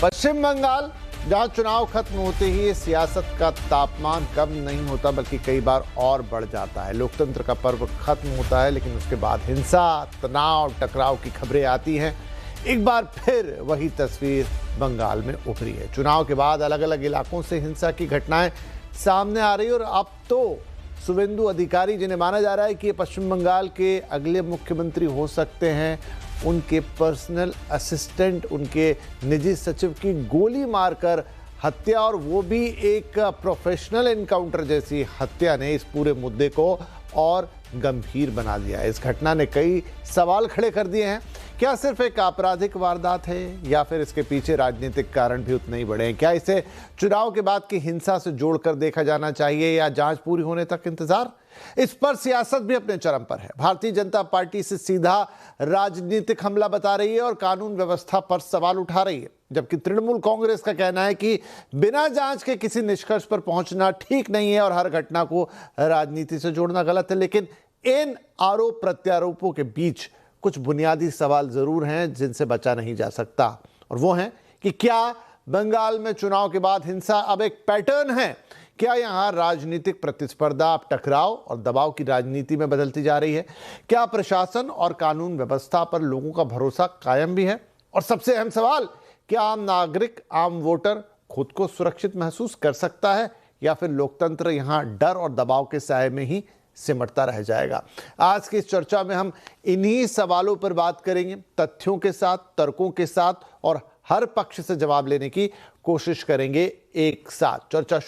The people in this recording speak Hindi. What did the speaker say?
पश्चिम बंगाल, जहां चुनाव खत्म होते ही सियासत का तापमान कम नहीं होता बल्कि कई बार और बढ़ जाता है। लोकतंत्र का पर्व खत्म होता है लेकिन उसके बाद हिंसा, तनाव, टकराव की खबरें आती हैं। एक बार फिर वही तस्वीर बंगाल में उभरी है। चुनाव के बाद अलग अलग इलाकों से हिंसा की घटनाएं सामने आ रही है और अब तो शुवेंदु अधिकारी, जिन्हें माना जा रहा है कि ये पश्चिम बंगाल के अगले मुख्यमंत्री हो सकते हैं, उनके पर्सनल असिस्टेंट, उनके निजी सचिव की गोली मारकर हत्या, और वो भी एक प्रोफेशनल एनकाउंटर जैसी हत्या ने इस पूरे मुद्दे को और गंभीर बना दिया है। इस घटना ने कई सवाल खड़े कर दिए हैं। क्या सिर्फ एक आपराधिक वारदात है या फिर इसके पीछे राजनीतिक कारण भी उतने ही बड़े हैं? क्या इसे चुनाव के बाद की हिंसा से जोड़कर देखा जाना चाहिए या जांच पूरी होने तक इंतजार? इस पर सियासत भी अपने चरम पर है। भारतीय जनता पार्टी इसे सीधा राजनीतिक हमला बता रही है और कानून व्यवस्था पर सवाल उठा रही है, जबकि तृणमूल कांग्रेस का कहना है कि बिना जांच के किसी निष्कर्ष पर पहुंचना ठीक नहीं है और हर घटना को राजनीति से जोड़ना गलत है। लेकिन इन आरोप प्रत्यारोपों के बीच कुछ बुनियादी सवाल जरूर हैं जिनसे बचा नहीं जा सकता, और वो हैं कि क्या बंगाल में चुनाव के बाद हिंसा अब एक पैटर्न है? क्या यहां राजनीतिक प्रतिस्पर्धा अब टकराव और दबाव की राजनीति में बदलती जा रही है? क्या प्रशासन और कानून व्यवस्था पर लोगों का भरोसा कायम भी है? और सबसे अहम सवाल, क्या आम नागरिक, आम वोटर खुद को सुरक्षित महसूस कर सकता है या फिर लोकतंत्र यहां डर और दबाव के साए में ही सिमटता रह जाएगा? आज की इस चर्चा में हम इन्हीं सवालों पर बात करेंगे, तथ्यों के साथ, तर्कों के साथ, और हर पक्ष से जवाब लेने की कोशिश करेंगे एक साथ। चर्चा